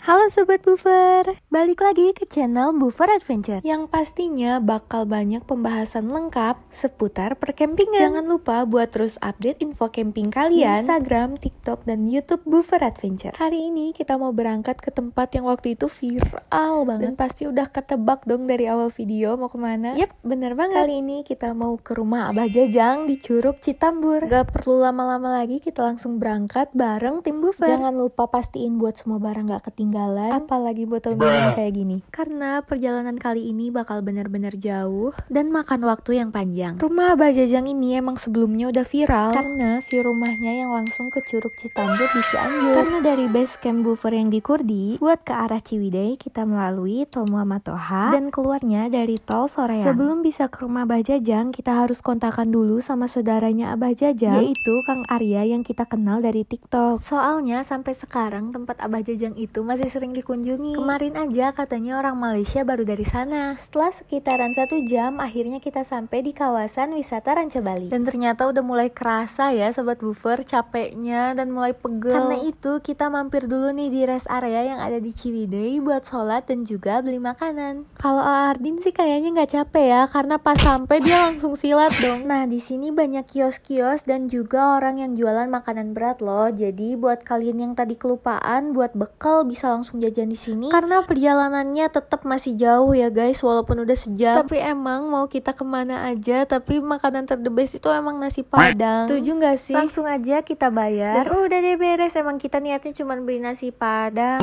Halo Sobat Buffer, balik lagi ke channel Buffer Adventure yang pastinya bakal banyak pembahasan lengkap seputar perkempingan. Jangan lupa buat terus update info camping kalian di Instagram, TikTok, dan YouTube Buffer Adventure. Hari ini kita mau berangkat ke tempat yang waktu itu viral banget dan pasti udah ketebak dong dari awal video mau kemana. Yap, bener banget. Kali ini kita mau ke rumah Abah Jajang di Curug Citambur. Gak perlu lama-lama lagi, kita langsung berangkat bareng tim Buffer. Jangan lupa pastiin buat semua barang gak ketinggalan, apalagi botol minum kayak gini, karena perjalanan kali ini bakal benar-benar jauh dan makan waktu yang panjang. Rumah Abah Jajang ini emang sebelumnya udah viral karena view rumahnya yang langsung ke Curug Citambur di Cianjur. Karena dari base camp Buffer yang di Kurdi buat ke arah Ciwidey, kita melalui tol Muhammad Toha dan keluarnya dari tol Soreang. Sebelum bisa ke rumah Abah Jajang, kita harus kontakan dulu sama saudaranya Abah Jajang, yaitu Kang Arya yang kita kenal dari TikTok. Soalnya sampai sekarang tempat Abah Jajang itu masih sering dikunjungi. Kemarin aja katanya orang Malaysia baru dari sana. Setelah sekitaran 1 jam, akhirnya kita sampai di kawasan wisata Ranca Bali. Dan ternyata udah mulai kerasa ya Sobat Buffer capeknya dan mulai pegel. Karena itu kita mampir dulu nih di rest area yang ada di Ciwidey buat sholat dan juga beli makanan. Kalau Ardin sih kayaknya nggak capek ya, karena pas sampai dia langsung silat dong. Nah di sini banyak kios-kios dan juga orang yang jualan makanan berat loh. Jadi buat kalian yang tadi kelupaan buat bekal bisa langsung jajan di sini, karena perjalanannya tetap masih jauh ya guys, walaupun udah sejam. Tapi emang mau kita kemana aja, tapi makanan terdebes itu emang nasi padang. Setuju nggak sih? Langsung aja kita bayar. Dan udah deh beres, emang kita niatnya cuma beli nasi padang.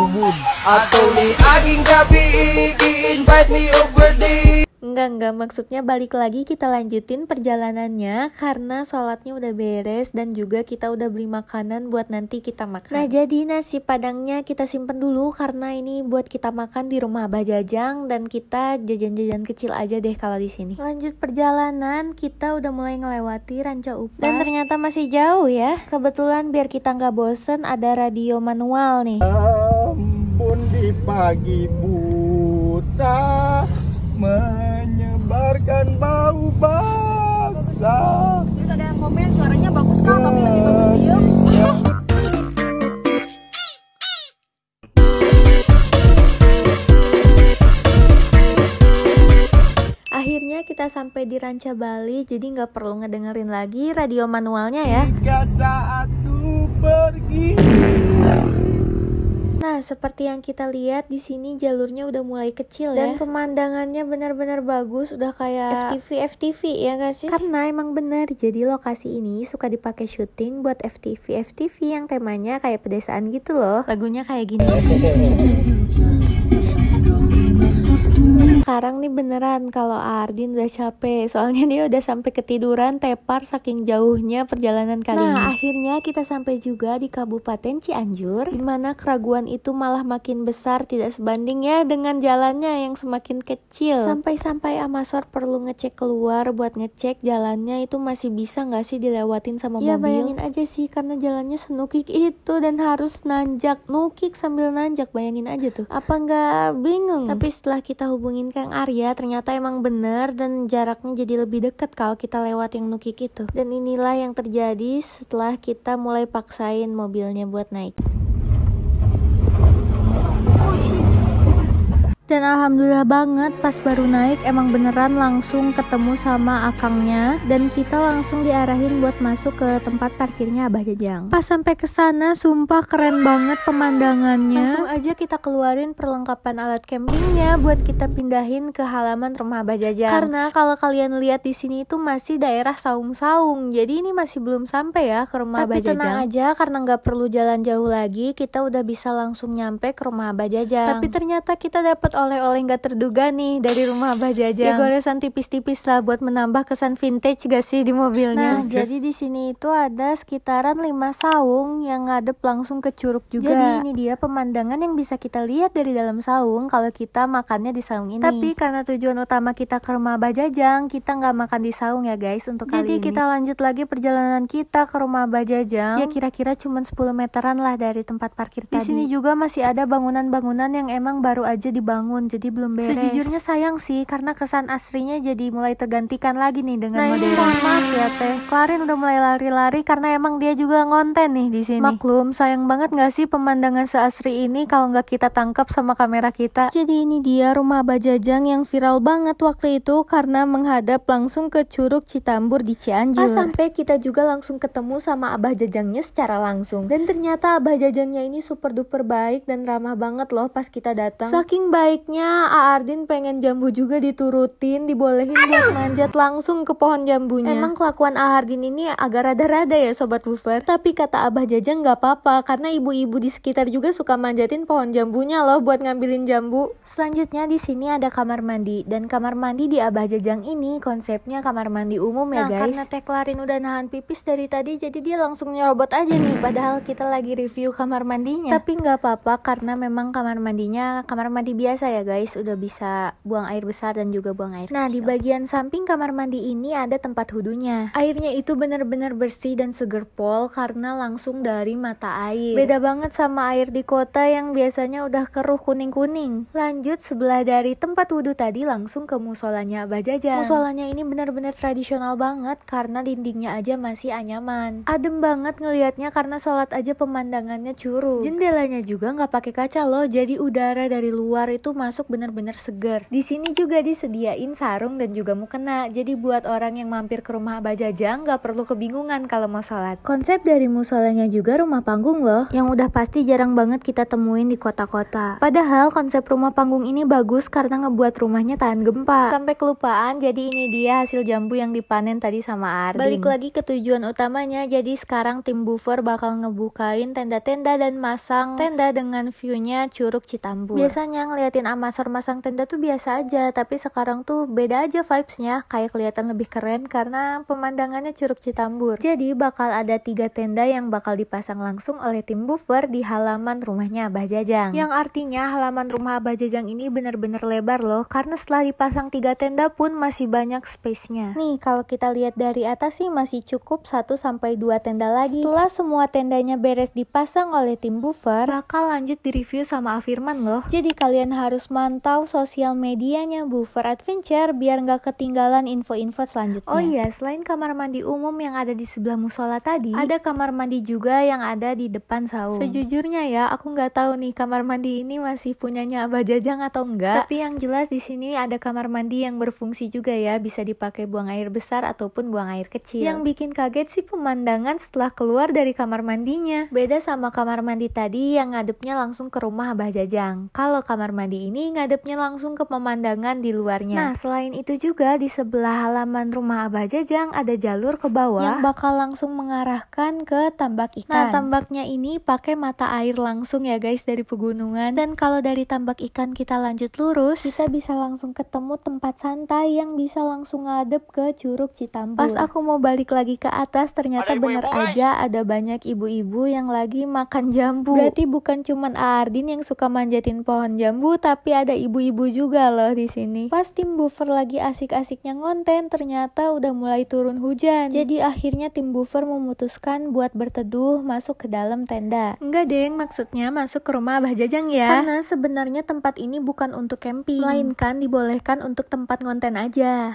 Atau ni aking gabi invite me over the. Enggak, maksudnya balik lagi kita lanjutin perjalanannya karena sholatnya udah beres dan juga kita udah beli makanan buat nanti kita makan. Nah jadi nasi padangnya kita simpen dulu karena ini buat kita makan di rumah Abah Jajang, dan kita jajan-jajan kecil aja deh kalau di sini. Lanjut perjalanan, kita udah mulai ngelewati Ranca Upas dan ternyata masih jauh ya. Kebetulan biar kita nggak bosen ada radio manual nih. Ampun di pagi buta menyebarkan bau basah. Terus ada yang komen suaranya bagus kak, tapi lebih bagus diem. Akhirnya kita sampai di Ranca Bali, jadi nggak perlu ngedengerin lagi radio manualnya ya. Jika saat ku pergi. Nah, seperti yang kita lihat di sini jalurnya udah mulai kecil ya. Dan pemandangannya benar-benar bagus, udah kayak FTV ya gak sih? Karena emang bener, jadi lokasi ini suka dipakai syuting buat FTV yang temanya kayak pedesaan gitu loh. Lagunya kayak gini. Sekarang nih beneran kalau Ardin udah capek, soalnya dia udah sampai ketiduran tepar saking jauhnya perjalanan kali ini. Nah akhirnya kita sampai juga di Kabupaten Cianjur, dimana keraguan itu malah makin besar tidak sebanding ya dengan jalannya yang semakin kecil. Sampai-sampai Amasor perlu ngecek keluar buat ngecek jalannya itu masih bisa gak sih dilewatin sama mobil. Ya bayangin aja sih, karena jalannya senukik itu dan harus nanjak, nukik sambil nanjak, bayangin aja tuh. Apa nggak bingung? Tapi setelah kita hubungin Kang Arya, ternyata emang bener dan jaraknya jadi lebih dekat kalau kita lewat yang nukik itu. Dan inilah yang terjadi setelah kita mulai paksain mobilnya buat naik. Dan alhamdulillah banget pas baru naik emang beneran langsung ketemu sama akangnya dan kita langsung diarahin buat masuk ke tempat parkirnya Abah Jajang. Pas sampai ke sana sumpah keren banget pemandangannya. Langsung aja kita keluarin perlengkapan alat campingnya buat kita pindahin ke halaman rumah Abah Jajang. Karena kalau kalian lihat di sini itu masih daerah saung-saung. Jadi ini masih belum sampai ya ke rumah Abah Jajang. Tapi tenang aja, karena nggak perlu jalan jauh lagi, kita udah bisa langsung nyampe ke rumah Abah Jajang. Tapi ternyata kita dapat oleh-oleh nggak terduga nih dari rumah Abah Jajang. Ya goresan tipis-tipis lah buat menambah kesan vintage gak sih di mobilnya. Nah jadi di sini itu ada sekitaran 5 saung yang ngadep langsung ke curug juga. Jadi ini dia pemandangan yang bisa kita lihat dari dalam saung kalau kita makannya di saung ini. Tapi karena tujuan utama kita ke rumah Abah Jajang, kita nggak makan di saung ya guys untuk kali ini. Jadi kita lanjut lagi perjalanan kita ke rumah Abah Jajang. Ya kira-kira cuma 10 meteran lah dari tempat parkir tadi. Di sini juga masih ada bangunan-bangunan yang emang baru aja dibangun bangun, jadi belum beres. Sejujurnya sayang sih, karena kesan asrinya jadi mulai tergantikan lagi nih dengan modern. Mohon maaf ya Teh, Clarin udah mulai lari-lari karena emang dia juga ngonten nih di sini. Maklum, sayang banget nggak sih pemandangan seasri ini kalau nggak kita tangkap sama kamera kita. Jadi ini dia rumah Abah Jajang yang viral banget waktu itu karena menghadap langsung ke Curug Citambur di Cianjur. Sampai kita juga langsung ketemu sama Abah Jajangnya secara langsung. Dan ternyata Abah Jajangnya ini super duper baik dan ramah banget loh pas kita datang. Saking baiknya, Aardin pengen jambu juga diturutin, dibolehin buat manjat langsung ke pohon jambunya. Emang kelakuan Aardin ini agak rada-rada ya Sobat Buffer. Tapi kata Abah Jajang nggak apa-apa karena ibu-ibu di sekitar juga suka manjatin pohon jambunya loh buat ngambilin jambu. Selanjutnya di sini ada kamar mandi, dan kamar mandi di Abah Jajang ini konsepnya kamar mandi umum ya guys. Karena Teh Clarin udah nahan pipis dari tadi, jadi dia langsung nyerobot aja nih padahal kita lagi review kamar mandinya. Tapi nggak apa-apa karena memang kamar mandinya kamar mandi biasa ya guys, udah bisa buang air besar dan juga buang air kecil. Di bagian samping kamar mandi ini ada tempat wudhunya. Airnya itu benar-benar bersih dan seger pol karena langsung dari mata air. Beda banget sama air di kota yang biasanya udah keruh kuning-kuning. Lanjut, sebelah dari tempat wudhu tadi langsung ke musolanya Abah Jajang. Musolanya ini benar-benar tradisional banget karena dindingnya aja masih anyaman. Adem banget ngelihatnya karena sholat aja pemandangannya curug. Jendelanya juga nggak pakai kaca loh, jadi udara dari luar itu masuk benar-benar segar. Di sini juga disediain sarung dan juga mukena. Jadi buat orang yang mampir ke rumah Abah Jajang nggak perlu kebingungan kalau mau sholat. Konsep dari musolanya juga rumah panggung loh, yang udah pasti jarang banget kita temuin di kota-kota. Padahal konsep rumah panggung ini bagus karena ngebuat rumahnya tahan gempa. Sampai kelupaan, jadi ini dia hasil jambu yang dipanen tadi sama Ardin. Balik lagi ke tujuan utamanya, jadi sekarang tim Buffer bakal ngebukain tenda-tenda dan masang tenda dengan view-nya Curug Citambur. Biasanya ngeliatin Amasor masang tenda tuh biasa aja, tapi sekarang tuh beda aja vibes-nya, kayak kelihatan lebih keren karena pemandangannya Curug Citambur. Jadi bakal ada 3 tenda yang bakal dipasang langsung oleh tim Buffer di halaman rumahnya Abah Jajang. Yang artinya halaman rumah Abah Jajang ini bener-bener lebar loh, karena setelah dipasang 3 tenda pun masih banyak space-nya. Nih kalau kita lihat dari atas sih masih cukup 1-2 tenda lagi. Setelah semua tendanya beres dipasang oleh tim Buffer, bakal lanjut di review sama Afirman loh. Jadi kalian harus mantau sosial medianya Buffer Adventure biar nggak ketinggalan info-info selanjutnya. Oh iya, selain kamar mandi umum yang ada di sebelah musola tadi, ada kamar mandi juga yang ada di depan saung. Sejujurnya ya, aku nggak tahu nih kamar mandi ini masih punyanya Abah Jajang atau enggak. Tapi yang jelas di sini ada kamar mandi yang berfungsi juga ya, bisa dipakai buang air besar ataupun buang air kecil. Yang bikin kaget sih pemandangan setelah keluar dari kamar mandinya. Beda sama kamar mandi tadi yang ngadepnya langsung ke rumah Abah Jajang. Kalau kamar mandi ini ngadepnya langsung ke pemandangan di luarnya. Nah, selain itu juga di sebelah halaman rumah Abah Jajang ada jalur ke bawah yang bakal langsung mengarahkan ke tambak ikan. Nah, tambaknya ini pakai mata air langsung ya guys dari pegunungan. Dan kalau dari tambak ikan kita lanjut lurus, kita bisa langsung ketemu tempat santai yang bisa langsung ngadep ke Curug Citambur. Pas aku mau balik lagi ke atas, ternyata bener aja ada banyak ibu-ibu yang lagi makan jambu. Berarti bukan cuman Aardin yang suka manjatin pohon jambu, tapi ada ibu-ibu juga loh di sini. Pas tim Buffer lagi asik-asiknya ngonten, ternyata udah mulai turun hujan. Jadi akhirnya tim Buffer memutuskan buat berteduh masuk ke dalam tenda. Enggak deng, maksudnya masuk ke rumah Abah Jajang ya. Karena sebenarnya tempat ini bukan untuk camping, melainkan dibolehkan untuk tempat ngonten aja.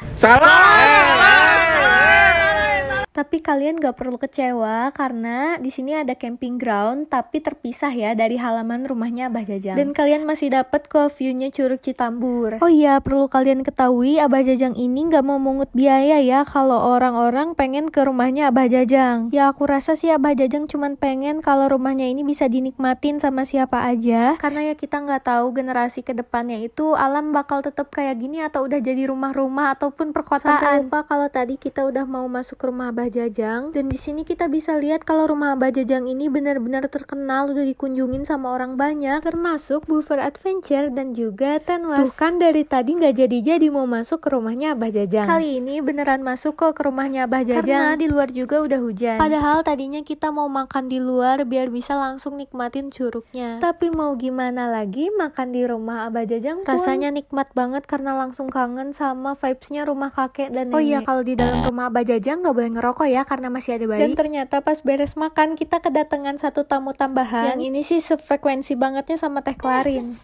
Tapi kalian gak perlu kecewa karena di sini ada camping ground tapi terpisah ya dari halaman rumahnya Abah Jajang. Dan kalian masih dapat ke view-nya Curug Citambur. Oh iya, perlu kalian ketahui Abah Jajang ini gak mau mungut biaya ya kalau orang-orang pengen ke rumahnya Abah Jajang. Ya aku rasa sih Abah Jajang cuman pengen kalau rumahnya ini bisa dinikmatin sama siapa aja. Karena ya kita gak tahu generasi kedepannya itu alam bakal tetap kayak gini atau udah jadi rumah-rumah ataupun perkotaan. Sampai lupa kalau tadi kita udah mau masuk ke rumah Abah Jajang, dan di sini kita bisa lihat kalau rumah Abah Jajang ini benar-benar terkenal, udah dikunjungin sama orang banyak, termasuk Buffer Adventure dan juga Tenwas. Tuh kan dari tadi nggak jadi mau masuk ke rumahnya Abah Jajang. Kali ini beneran masuk ke rumahnya Abah Jajang karena di luar juga udah hujan. Padahal tadinya kita mau makan di luar biar bisa langsung nikmatin curugnya. Tapi mau gimana lagi, makan di rumah Abah Jajang pun rasanya nikmat banget karena langsung kangen sama vibes-nya rumah kakek dan nenek. Oh iya, kalau di dalam rumah Abah Jajang nggak boleh ngerokok ya karena masih ada bayi. Dan ternyata pas beres makan kita kedatangan satu tamu tambahan. Yang ini sih sefrekuensi bangetnya sama Teh Clarin.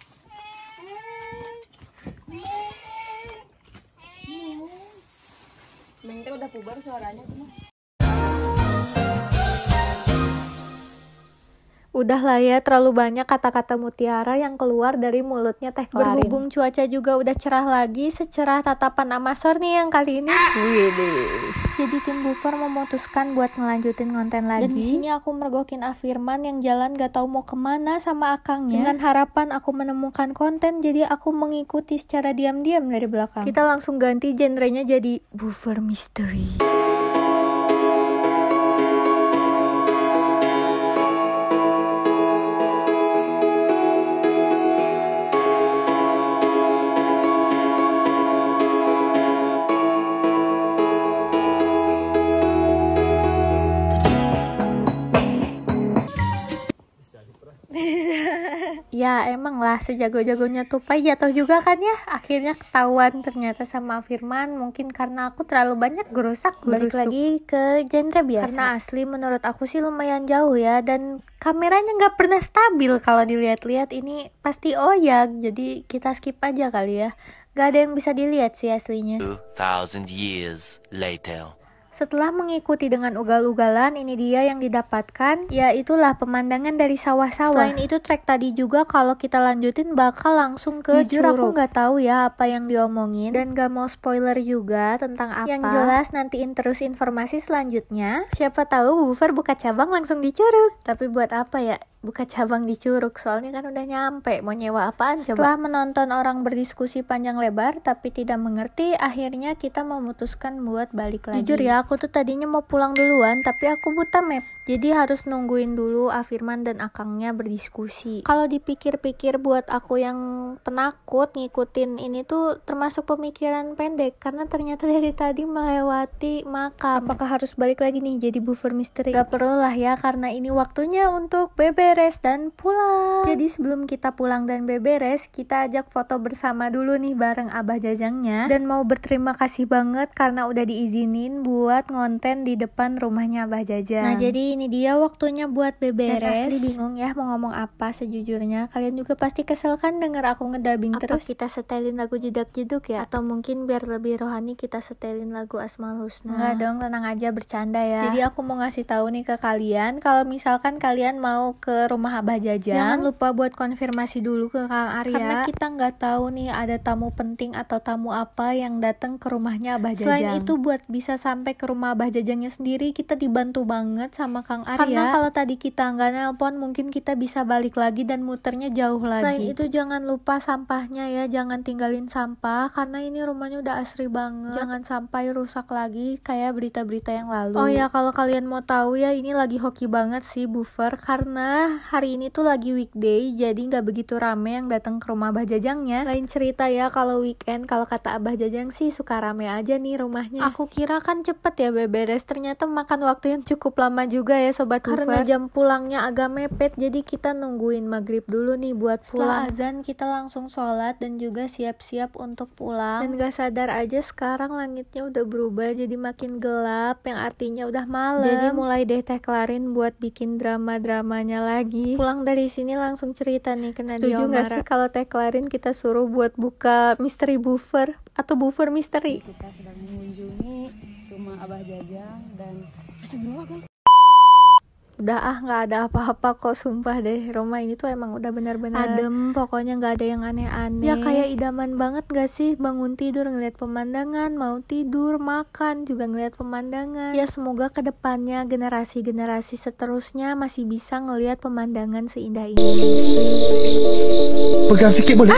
Neng teh udah puber suaranya tuh. Udah lah ya, terlalu banyak kata-kata mutiara yang keluar dari mulutnya Teh Klarin. Berhubung cuaca juga udah cerah lagi, secerah tatapan Amasor nih yang kali ini. Jadi tim Buffer memutuskan buat ngelanjutin konten lagi. Dan di sini aku mergokin Afirman yang jalan gak tahu mau kemana sama akangnya. Dengan harapan aku menemukan konten, jadi aku mengikuti secara diam-diam dari belakang. Kita langsung ganti genrenya jadi Buffer Mystery. Ya emang lah, sejago-jagonya tupai jatuh juga kan ya. Akhirnya ketahuan ternyata sama Firman. Mungkin karena aku terlalu banyak gerusak. Balik lagi ke genre biasa. Karena asli menurut aku sih lumayan jauh ya. Dan kameranya gak pernah stabil. Kalau dilihat-lihat ini pasti oyak. Jadi kita skip aja kali ya. Gak ada yang bisa dilihat sih aslinya. 2000 years later. Setelah mengikuti dengan ugal-ugalan, ini dia yang didapatkan, yaitulah pemandangan dari sawah-sawah. Selain itu trek tadi juga kalau kita lanjutin bakal langsung ke Jujur Curug. Aku nggak tahu ya apa yang diomongin dan gak mau spoiler juga tentang apa. Yang jelas nantiin terus informasi selanjutnya. Siapa tahu Buffer buka cabang langsung di Curug. Tapi buat apa ya? Buka cabang di Curug, soalnya kan udah nyampe, mau nyewa apaan coba? Setelah menonton orang berdiskusi panjang lebar tapi tidak mengerti, akhirnya kita memutuskan buat balik lagi. Jujur ya, aku tuh tadinya mau pulang duluan tapi aku buta map, jadi harus nungguin dulu Afirman dan akangnya berdiskusi. Kalau dipikir-pikir buat aku yang penakut ngikutin ini tuh termasuk pemikiran pendek, karena ternyata dari tadi melewati makam. Apakah harus balik lagi nih jadi Buffer Mystery? Gak perlu lah ya, karena ini waktunya untuk beberes dan pulang. Jadi sebelum kita pulang dan beberes, kita ajak foto bersama dulu nih bareng Abah Jajangnya. Dan mau berterima kasih banget karena udah diizinin buat ngonten di depan rumahnya Abah Jajang. Nah jadi ini dia waktunya buat beberes. Dan asli bingung ya mau ngomong apa sejujurnya. Kalian juga pasti kesel kan denger aku ngedabing terus. Apa kita setelin lagu jedak-jeduk ya? Atau mungkin biar lebih rohani kita setelin lagu Asmaul Husna? Enggak dong, tenang aja, bercanda ya. Jadi aku mau ngasih tahu nih ke kalian, kalau misalkan kalian mau ke rumah Abah Jajang, jangan lupa buat konfirmasi dulu ke Kang Arya, karena kita nggak tahu nih ada tamu penting atau tamu apa yang datang ke rumahnya Abah Jajang. Selain itu buat bisa sampai ke rumah Abah Jajangnya sendiri, kita dibantu banget sama Kang Arya. Karena kalau tadi kita nggak nelpon, mungkin kita bisa balik lagi dan muternya jauh lagi. Selain itu jangan lupa sampahnya ya, jangan tinggalin sampah karena ini rumahnya udah asri banget. Jangan sampai rusak lagi kayak berita-berita yang lalu. Oh ya, kalau kalian mau tahu ya, ini lagi hoki banget sih Buffer karena hari ini tuh lagi weekday, jadi nggak begitu rame yang datang ke rumah Abah Jajangnya. Lain cerita ya kalau weekend, kalau kata Abah Jajang sih suka rame aja nih rumahnya. Aku kira kan cepet ya beberes, ternyata makan waktu yang cukup lama juga ya Sobat Buffer. Karena jam pulangnya agak mepet, jadi kita nungguin maghrib dulu nih buat pulang. Setelah azan kita langsung sholat dan juga siap-siap untuk pulang. Dan gak sadar aja sekarang langitnya udah berubah jadi makin gelap, yang artinya udah malam. Jadi mulai deh Teh Klarin buat bikin drama-dramanya lagi. Pulang dari sini langsung cerita nih ke Nadia. Setuju gak sih kalau Teh Klarin kita suruh buat buka misteri Buffer atau Buffer Mystery? Kita sedang mengunjungi rumah Abah Jajang dan astagfirullah guys. Udah nggak ada apa-apa kok, sumpah deh. Rumah ini tuh emang udah benar-benar adem, pokoknya nggak ada yang aneh-aneh. Ya kayak idaman banget gak sih, bangun tidur ngeliat pemandangan, mau tidur, makan juga ngeliat pemandangan. Ya semoga kedepannya generasi-generasi seterusnya masih bisa ngeliat pemandangan seindah ini. Pegang sikit boleh?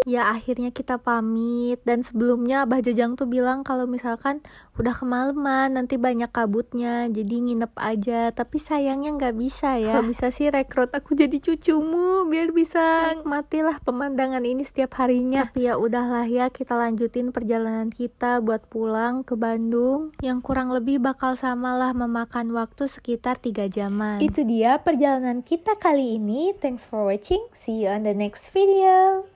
Ya akhirnya kita pamit, dan sebelumnya Abah Jajang tuh bilang kalau misalkan udah kemalaman nanti banyak kabutnya, jadi nginep aja. Tapi sayangnya nggak bisa ya. Kalau bisa sih rekrut aku jadi cucumu biar bisa nikmatilah pemandangan ini setiap harinya. Tapi ya udahlah ya, kita lanjutin perjalanan kita buat pulang ke Bandung, yang kurang lebih bakal samalah memakan waktu sekitar 3 jaman. Itu dia perjalanan kita kali ini. Thanks for watching, see you on the next video.